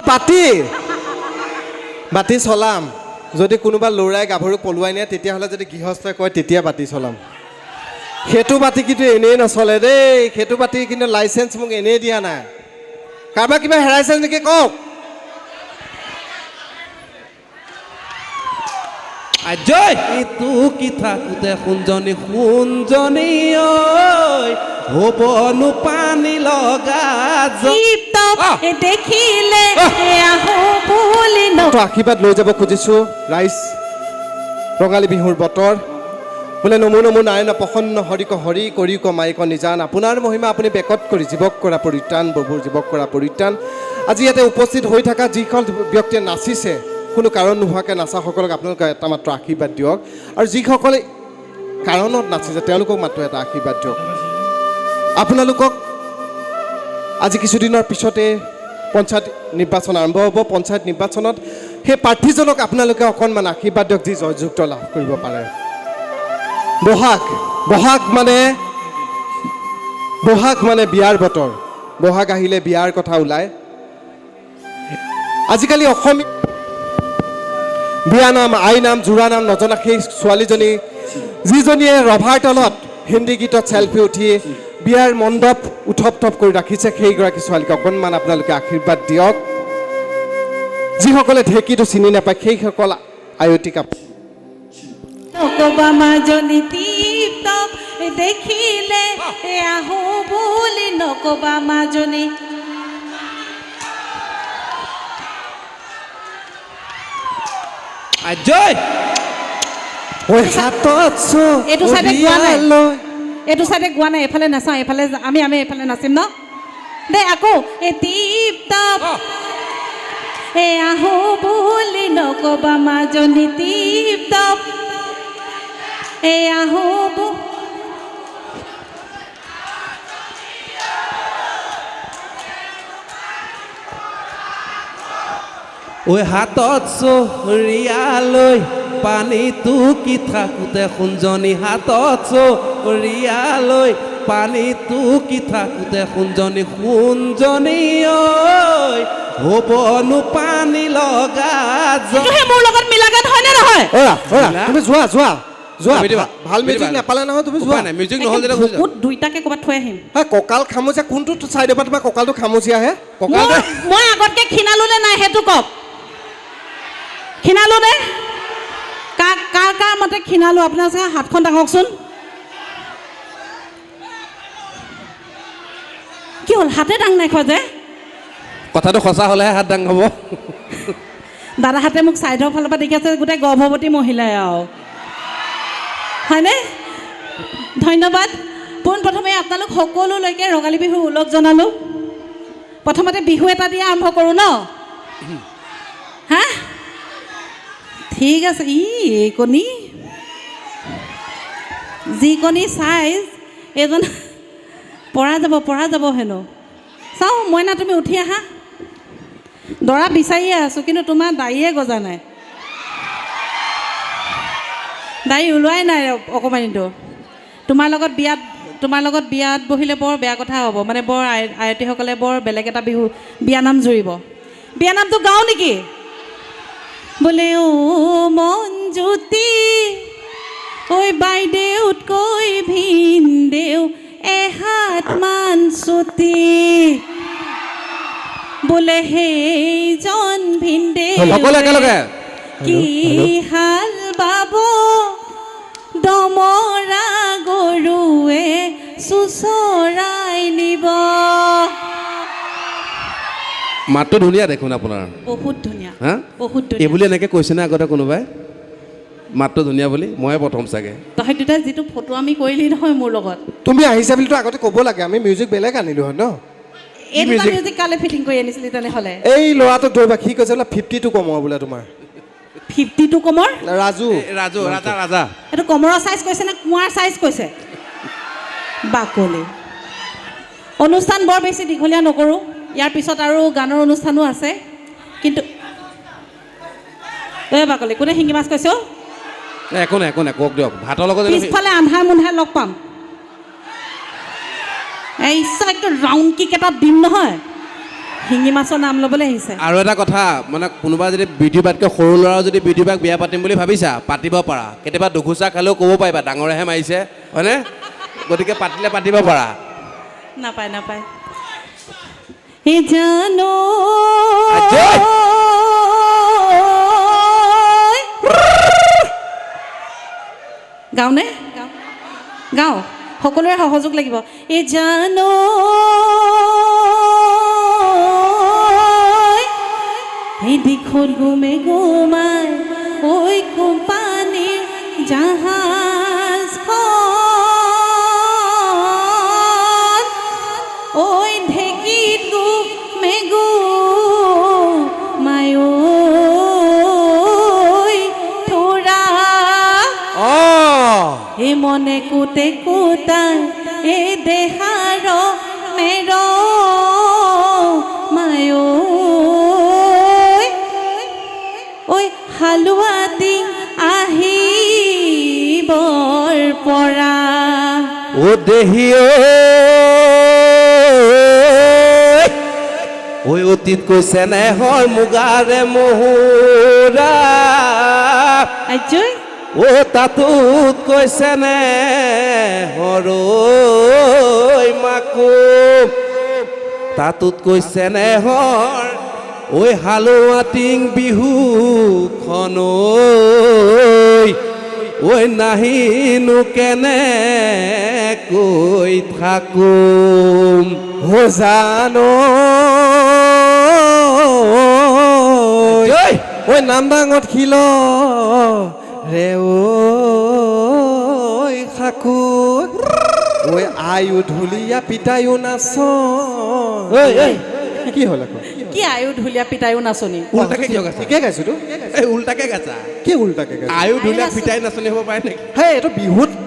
বাতি চলাম যদি কোনোবা ল'ৰাই গাভৰুক পলুৱাই নিয়ে তেতিয়াহ'লে যদি গৃহস্থই কয় তেতিয়া বাতি চলাম সেইটো বাতি কিন্তু এনেই নচলে দেই সেইটো বাতি কিন্তু লাইচেঞ্চ মোক এনেই দিয়া নাই কাৰোবাৰ কিবা হেৰাইছে নেকি কওক আজয় ইটো কি থাকোতে শুনজনী হ'বনো পানী লগা দেখিলে আশীৰ্বাদ লৈ যাব খুজিছোঁ ৰাইজ ৰঙালী বিহুৰ বতৰ বোলে নমো নমো নাৰায়ণ প্ৰসন্ন হৰিক হৰি কৰিক মাইক নিজান আপোনাৰ মহিমা আপুনি বেকত কৰি জীৱক কৰা পৰিত্ৰাণ ববুৰ জীৱক কৰা পৰিত্ৰাণ আজি ইয়াতে উপস্থিত হৈ থকা যিসকল ব্যক্তিয়ে নাচিছে কোনো কাৰণ নোহোৱাকৈ নাচাসকলক আপোনালোকে এটা মাত্ৰ আশীৰ্বাদ দিয়ক আৰু যিসকলে কাৰণত নাচিছে তেওঁলোকক মাত্ৰ এটা আশীৰ্বাদ দিয়ক আপোনালোকক আজি কিছুদিনৰ পিছতে পঞ্চায়ত নিৰ্বাচন আৰম্ভ হ'ব পঞ্চায়ত নিৰ্বাচনত সেই প্ৰাৰ্থীজনক আপোনালোকে অকণমান আশীৰ্বাদ দিয়ক যি জয়যুক্ত লাভ কৰিব পাৰে বহাগ মানে বিয়াৰ বতৰ বহাগ আহিলে বিয়াৰ কথা ওলায় আজিকালি অসমীয়া বিয়া নাম আই নাম জোৰা নাম নজনা সেই ছোৱালীজনী যিজনীয়ে ৰভাৰ তলত হিন্দী গীতত চেলফি উঠি বিয়াৰ মণ্ডপ উথপ থপ কৰি ৰাখিছে সেইগৰাকী ছোৱালীক অকণমান আপোনালোকে আশীৰ্বাদ দিয়ক যিসকলে ঢেঁকীটো চিনি নাপায় সেইসকল আয়তী কাপোৰ দেখিলে আহো বুলি নকবা মাজনী আজয় এইটো চাইডে গোৱা নাই এইটো চাইডে গোৱা নাই এফালে নাচাওঁ এফালে আমি এইফালে নাচিম ন দে আকৌ এই টিপ টপ এই আহো বুলি নকবা মাজনী টিপ টপ এই আহো ঐ হাতত চৰিয়া লৈ পানীটো কি থাকোতে শুনজনী হাতত চৰিয়া লৈ পানীটো কি থাকোতে শুনজনী হ'বনো পানী লগা মোৰ লগত মিলাগান হয়নে নহয় তুমি যোৱা ভাল মিউজিক নাপালে নহয় তুমি যোৱা নাই মিউজিক নহ'ল দুইটাকে ক'ৰবাত থৈ আহিম কঁকাল খামুচীয়া কোনটো চাইডৰ পৰা তোমাৰ কঁকালটো খামুচি আহে মই আগতকে ক্ষীণালো নে নাই সেইটো কওক ক্ষীণালো নে কাৰ মতে ক্ষীণালো আপোনাৰ চাগে হাতখন দাঙকচোন কি হ'ল হাতে দাং নাই খোৱা যে কথাটো সঁচা হ'লেহে হাত দাং হ'ব দাদাহাতে মোক চাইডৰ ফালৰ পৰা দেখি আছে গোটেই গৰ্ভৱতী মহিলাই আৰু হয়নে ধন্যবাদ পোনপ্ৰথমে আপোনালোক সকলোলৈকে ৰঙালী বিহুৰ ওলগ জনালোঁ প্ৰথমতে বিহু এটা দিয়ে আৰম্ভ কৰোঁ ন হা ঠিক আছে এইকণি যিকণি চাইজ এইজন পৰা যাব হেনো চাওঁ মইনা তুমি উঠি আহা দৰা বিচাৰিয়ে আছোঁ কিন্তু তোমাৰ দাড়িয়ে গজা নাই দাড়ি ওলোৱাই নাই অকণমানিটো তোমাৰ লগত বিয়াত বহিলে বৰ বেয়া কথা হ'ব মানে বৰ আয়তীসকলে বৰ বেলেগ এটা বিয়ানাম জুৰিব বিয়ানামটো গাওঁ নেকি বোলে অ মনজ্যোতি ঐ বাইদেউতকৈ ভিনদেউ এহাত মান চুটি বোলে সেইজন ভিনদেউ কি হাল বাব দমৰা গৰুৱে চুচৰাই নিব মাতটো ধুনীয়া দেখোন আপোনাৰ বহুত ধুনীয়া হা বহুত এই বুলি এনেকৈ কৈছেনে আগতে কোনোবাই মাতটো ধুনীয়া বুলি ময়ে প্ৰথম চাগে তহঁত দুটা যিটো ফটো আমি কৰিলি নহয় মোৰ লগত তুমি আহিছা বুলিতো আগতে ক'ব লাগে আমি মিউজিক বেলেগ আনিলোঁ হয় ন এই দুটা মিউজিক কালে ফিটিং কৰি আনিছিলি তেনেহ'লে এই ল'ৰাটোক ধৰিবা সি কৈছে বোলে 50টো কমৰ বোলে তোমাৰ 50টো কমৰ ৰাজা এইটো কমৰৰ চাইজ কৈছে নে কুঁৱাৰ চাইজ কৈছে বাকলি অনুষ্ঠান বৰ বেছি দীঘলীয়া নকৰোঁ ইয়াৰ পিছত আৰু গানৰ অনুষ্ঠানো আছে কিন্তু বাকলি কোনে শিঙি মাছ কৈছে একো নাই কওক দিয়ক ভাতৰ লগত পিছফালে আন্ধাৰ মুন্ধাৰ লগ পাম এই একদম ৰাউণ্ড কিক এটা দিম নহয় শিঙি মাছৰ নাম ল'বলৈ আহিছে আৰু এটা কথা মানে কোনোবা যদি বিউটিবাতকৈ সৰু ল'ৰাও যদি বিউটিবাক বিয়া পাতিম বুলি ভাবিছা পাতিব পাৰা কেতিয়াবা দুখোচা খালেও ক'ব পাৰিবা ডাঙৰেহে মাৰিছে হয়নে গতিকে পাতিলে পাতিব পাৰা নাপায় নাপায় হে জানো আজয়! গাওঁনে গাওঁ সকলোৰে সহযোগ লাগিব এই জানো এই দীঘল গুমে গুমাই ঐ কোম্পানীৰ জাহাজখন ঐ ঢেঁকীত গুমে গুমাই ঐ থোৰা এই মনে কোতে কোতাই এই দেহাৰ মেৰ মায় ঐ হালোৱাতি আহিবৰ পৰা ও দেহি ঐ অতীত কৈছে নে হয় মুগাৰে মহুৰা আজয় ও তাতুত কৈছে নে হৰৈ মাকো তাতুত কৈছে নে হৰ ঐ হালোৱাটিং বিহুখন ঐ নাহিনো কেনে কৈ থাকোম ও জানো ঐ নামদাঙত খিল ৰে ঐ খাকু ঐ আয়ু ঢুলীয়া পিতায়ো নাচ কি হ'ল আকৌ কি আয়ু ঢুলীয়া পিতায়ো নাচনি উল্টাকে কিয় গাইছা ঠিকে গাইছোতো এই উল্টাকে গাইছা কি উল্টাকে গাইছো আয়ু ঢুলীয়া পিতাই নাচনি হ'ব পাৰে নেকি হে এইটো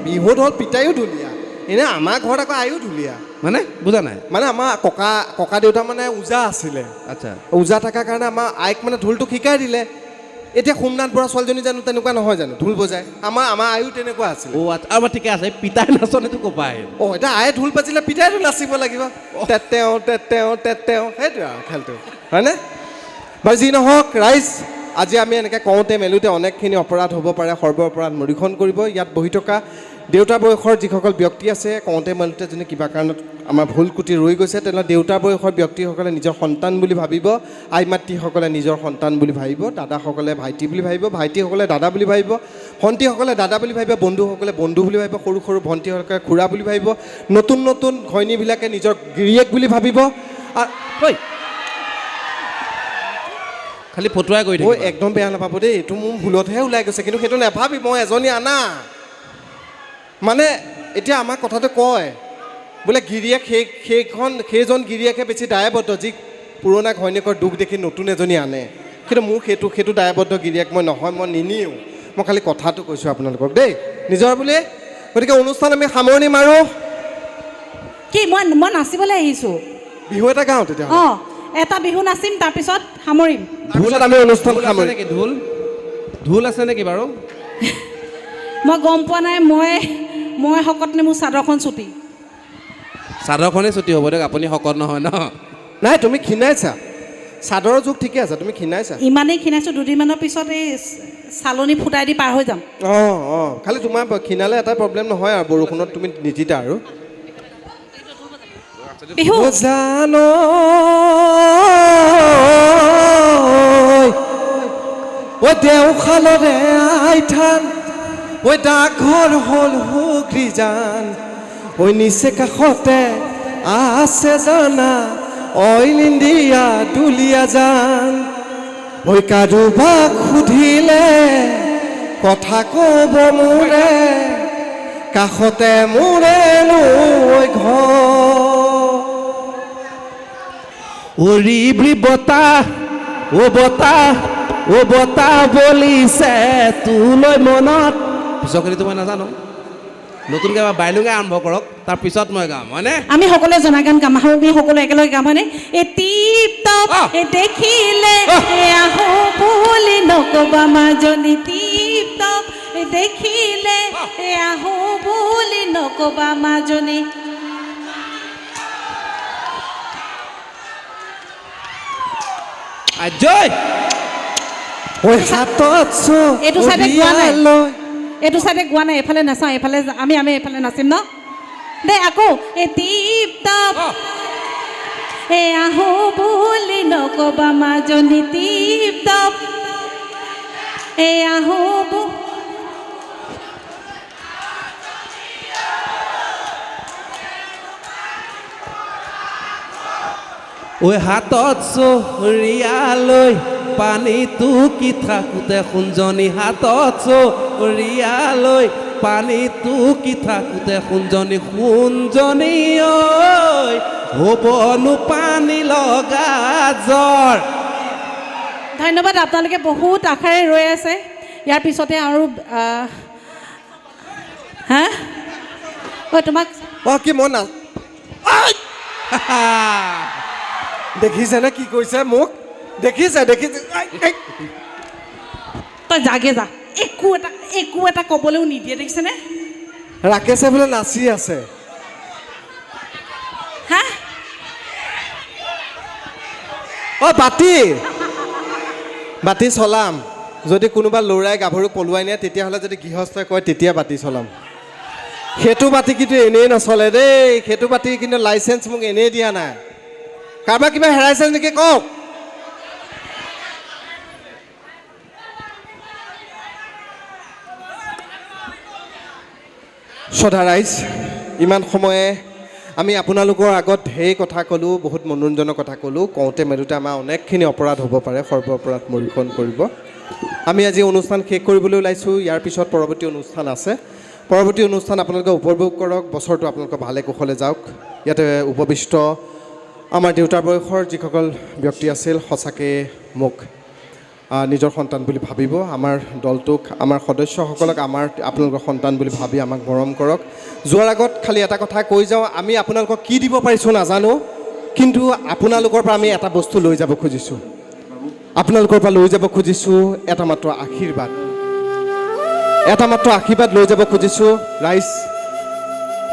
বিহুত হ'ল পিতায়ো ঢুলীয়া এনে আমাৰ ঘৰত আকৌ আয়ু ঢুলীয়া মানে বুজা নাই মানে আমাৰ ককা দেউতা মানে ওজা আছিলে আচ্ছা ওজা থকাৰ কাৰণে আমাৰ আইক মানে ঢোলটো শিকাই দিলে এতিয়া সোমনাথ বৰা ছোৱালীজনী জানো তেনেকুৱা নহয় জানো ঢোল বজায় আমাৰ আয়ু তেনেকুৱা আছিলে অ' আচ্ছা আৰু ঠিকে আছে পিতাই নাচনিটো ক'পা আহিল অঁ এতিয়া আয়ে ঢোল বাজিলে পিতাইতো নাচিব লাগিব তেতেও সেইটোৱে আৰু খেলটো হয়নে বাৰু যি নহওক ৰাইজ আজি আমি এনেকৈ কওঁতে মেলোঁতে অনেকখিনি অপৰাধ হ'ব পাৰে সৰ্ব অপৰাধ মৰিখন কৰিব ইয়াত বহি থকা দেউতা বয়সৰ যিসকল ব্যক্তি আছে কওঁতে মেলোঁতে যদি কিবা কাৰণত আমাৰ ভুল কুটি ৰৈ গৈছে তেনেহ'লে দেউতা বয়সৰ ব্যক্তিসকলে নিজৰ সন্তান বুলি ভাবিব আই মাতৃসকলে নিজৰ সন্তান বুলি ভাবিব দাদাসকলে ভাইটি বুলি ভাবিব ভাইটিসকলে দাদা বুলি ভাবিব ভণ্টিসকলে দাদা বুলি ভাবিব বন্ধুসকলে বন্ধু বুলি ভাবিব সৰু সৰু ভণ্টিসকলে খুৰা বুলি ভাবিব নতুন নতুন ঘৈণীবিলাকে নিজৰ গিৰিয়েক বুলি ভাবিব ঐ খালি ফটুৱাই কৰি ঐ থাকিব একদম বেয়া নাপাব দেই এইটো মোৰ ভুলতহে ওলাই গৈছে কিন্তু সেইটো নাভাবি মই এজনী আনা মানে এতিয়া আমাক কথাটো কয় বোলে গিৰিয়েক সেইজন গিৰিয়েকে বেছি দায়বদ্ধ যি পুৰণা ঘৈণীয়েকৰ দুখ দেখি নতুন এজনী আনে কিন্তু মোৰ সেইটো দায়বদ্ধ গিৰিয়েক মই নহয় মই নিনিও মই খালি কথাটো কৈছোঁ আপোনালোকক দেই নিজৰ বুলি গতিকে অনুষ্ঠান আমি সামৰণি মাৰোঁ কি মই নাচিবলৈ আহিছোঁ বিহু এটা গাওঁ তেতিয়াহ'লে অঁ এটা বিহু নাচিম তাৰপিছত সামৰিম তাৰপিছত আমি অনুষ্ঠান ঢোল আছে সামৰিম নেকি ঢোল আছে নেকি বাৰু মই গম পোৱা নাই মই শকত নে মোৰ চাদৰখন চুটি চাদৰখনেই ছুটি হ'ব দিয়ক আপুনি শকত নহয় ন নাই তুমি ক্ষীণাইছা চাদৰৰ জোখ ঠিকে আছে তুমি ক্ষীণাইছা ইমানেই ক্ষীণাইছোঁ দুদিনমানৰ পিছত এই চালনী ফুটাই দি পাৰ হৈ যাম অঁ খালি তোমাৰ ক্ষীণালে এটা প্ৰব্লেম নহয় আৰু বৰষুণত তুমি নিজিতা আৰু বিহু জানো ঐ দেওশালৰে আইথান ঐ ডাকঘৰ হ'ল সুগ্ৰীজান ঐ নিচে কাষতে আছে জানা অইল ইণ্ডিয়া দুলীয়া জান ঐ কাৰোবাক সুধিলে কথা ক'ব মোৰে কাষতে মোৰে নৈ ঘৰ উৰিবি বতাহ অ বতাহ বলিছে তোলৈ মনত পিছৰখিনিতো মই নাজানো নতুনকৈ এবাৰ বাইলুঙে আৰম্ভ কৰক তাৰপিছত মই গাম হয়নে আমি সকলোৱে জনাগান গাম আমি সকলোৱে একেলগে গাম হয়নে এই টিপ টপ এই দেখিলে আহো বুলি নকবা মাজনী টিপ টপ এই দেখিলে আহো বুলি নকবা মাজনী আজয় ঐ হাতত এইটো চাইডে গোৱা নাই। চৰিয়ালৈ এইটো চাইডে গোৱা নাই, এইফালে নাচাওঁ, এইফালে আমি এইফালে নাচিম ন দে আকৌ এই টিপ টপ এই আহো বুলি নকবা মাজনী টিপ টপ এই আহো ঐ হাতত চৰিয়ালৈ পানী টুকি থাকোঁতে সোণজনী হাতত চৰিয়ালৈ পানী টুকি থাকোঁতে সোণজনী সোণজনী ঐ হ'বনো পানী লগা জ্বৰ। ধন্যবাদ। আপোনালোকে বহুত আশাৰে ৰৈ আছে। ইয়াৰ পিছতে আৰু হা ঐ তোমাক কি মন না দেখিছে নে কি কৈছে মোক? দেখিছে তই যাগে যা, একো এটা ক'বলৈও নিদিয়ে, দেখিছেনে? ৰাকেশে বোলে নাচি আছে। হা বাতি চলাম। যদি কোনোবা ল'ৰাই গাভৰুক পলুৱাই নিয়ে তেতিয়াহ'লে যদি গৃহস্থই কয় তেতিয়া বাতি চলাম। সেইটো বাতি কিন্তু এনেই নচলে দেই। সেইটো বাতি কিন্তু লাইচেঞ্চ মোক এনেই দিয়া নাই। কাৰোবাৰ কিবা হেৰাইছে নেকি কওক? শ্ৰদ্ধা ৰাইজ, ইমান সময়ে আমি আপোনালোকৰ আগত ঢেৰ কথা ক'লোঁ, বহুত মনোৰঞ্জনৰ কথা ক'লোঁ। কওঁতে মেলোঁতে আমাৰ অনেকখিনি অপৰাধ হ'ব পাৰে, সৰ্ব অপৰাধ মৰীক্ষণ কৰিব। আমি আজি অনুষ্ঠান শেষ কৰিবলৈ ওলাইছোঁ। ইয়াৰ পিছত পৰৱৰ্তী অনুষ্ঠান আছে। পৰৱৰ্তী অনুষ্ঠান আপোনালোকে উপভোগ কৰক। বছৰটো আপোনালোকৰ ভালে কুশলে যাওক। ইয়াতে উপবিষ্ট আমাৰ দেউতাৰ বয়সৰ যিসকল ব্যক্তি আছিল, সঁচাকৈ মোক নিজৰ সন্তান বুলি ভাবিব। আমাৰ দলটোক, আমাৰ সদস্যসকলক আপোনালোকৰ সন্তান বুলি ভাবি আমাক মৰম কৰক। যোৱাৰ আগত খালি এটা কথা কৈ যাওঁ, আমি আপোনালোকক কি দিব পাৰিছোঁ নাজানো, কিন্তু আপোনালোকৰ পৰা আমি এটা বস্তু লৈ যাব খুজিছোঁ। আপোনালোকৰ পৰা লৈ যাব খুজিছোঁ এটা মাত্ৰ আশীৰ্বাদ। এটা মাত্ৰ আশীৰ্বাদ লৈ যাব খুজিছোঁ। ৰাইজ,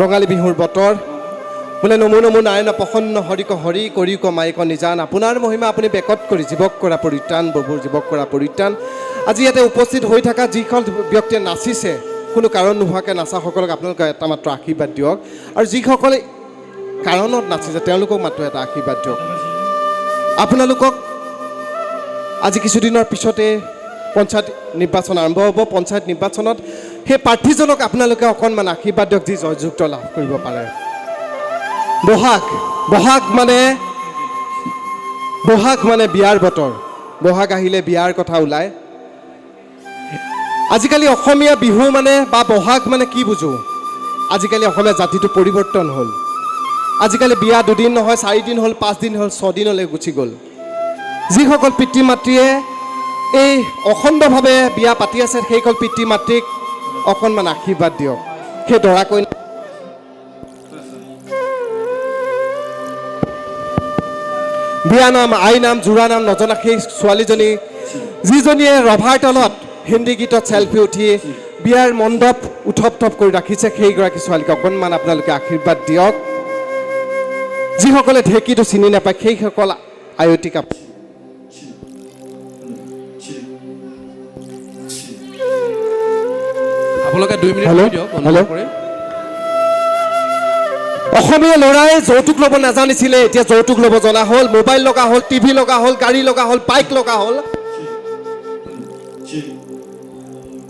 ৰঙালী বিহুৰ বতৰ বোলে নমো নমো নাৰায়ণ প্ৰসন্ন হৰিক হৰি কৰিক মাইক নিজান আপোনাৰ মহিমা আপুনি বেকত কৰি জীৱক কৰা পৰিত্ৰাণ ববুৰ জীৱক কৰা পৰিত্ৰাণ। আজি ইয়াতে উপস্থিত হৈ থকা যিসকল ব্যক্তিয়ে নাচিছে, কোনো কাৰণ নোহোৱাকৈ নাচাসকলক আপোনালোকে এটা মাত্ৰ আশীৰ্বাদ দিয়ক। আৰু যিসকলে কাৰণত নাচিছে তেওঁলোকক মাত্ৰ এটা আশীৰ্বাদ দিয়ক। আপোনালোকক আজি কিছুদিনৰ পিছতে পঞ্চায়ত নিৰ্বাচন আৰম্ভ হ'ব। পঞ্চায়ত নিৰ্বাচনত সেই প্ৰাৰ্থীজনক আপোনালোকে অকণমান আশীৰ্বাদ দিয়ক, যি জয়যুক্ত লাভ কৰিব পাৰে। বহাগ মানে বিয়াৰ বতৰ। বহাগ আহিলে বিয়াৰ কথা ওলায়। আজিকালি অসমীয়া বিহু মানে বা বহাগ মানে কি বুজো? আজিকালি অসমীয়া জাতিটো পৰিৱৰ্তন হ'ল। আজিকালি বিয়া 2 দিন নহয়, 4 দিন হ'ল, 5 দিন হ'ল, 6 দিনলৈ গুচি গ'ল। যিসকল পিতৃ মাতৃয়ে এই অখণ্ডভাৱে বিয়া পাতি আছে, সেইসকল পিতৃ মাতৃক অকণমান আশীৰ্বাদ দিয়ক। সেই দৰা কইনা বিয়া নাম, আই নাম, জোৰা নাম নজনা সেই ছোৱালীজনী, যিজনীয়ে ৰভাৰ তলত হিন্দী গীতত চেলফি উঠি বিয়াৰ মণ্ডপ উথপ থপ কৰি ৰাখিছে, সেইগৰাকী ছোৱালীক অকণমান আপোনালোকে আশীৰ্বাদ দিয়ক। যিসকলে ঢেঁকীটো চিনি নাপায় সেইসকল আয়তী কাপোৰ আপোনালোকে 2 মিনিট হেল্ল' দিয়ক হেল্ল'। অনুগ্ৰহ কৰি। অসমীয়া ল'ৰাই যৌতুক ল'ব নাজানিছিলে, এতিয়া যৌতুক ল'ব জনা হ'ল। মোবাইল লগা হ'ল, টিভি লগা হ'ল, গাড়ী লগা হ'ল, বাইক লগা হ'ল।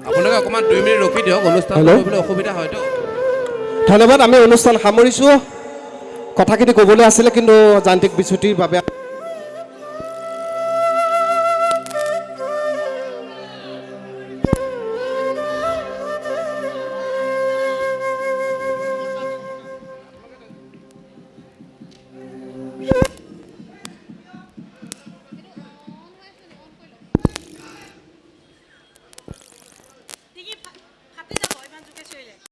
আপোনালোকে অকণমান 2 মিনিট ৰখি দিয়ক, অনুষ্ঠান হেল্ল'। কৰিবলৈ অসুবিধা হয়তো। ধন্যবাদ। আমি অনুষ্ঠান সামৰিছোঁ। কথাখিনি ক'বলৈ আছিলে কিন্তু যান্ত্ৰিক বিচ্যুতিৰ বাবে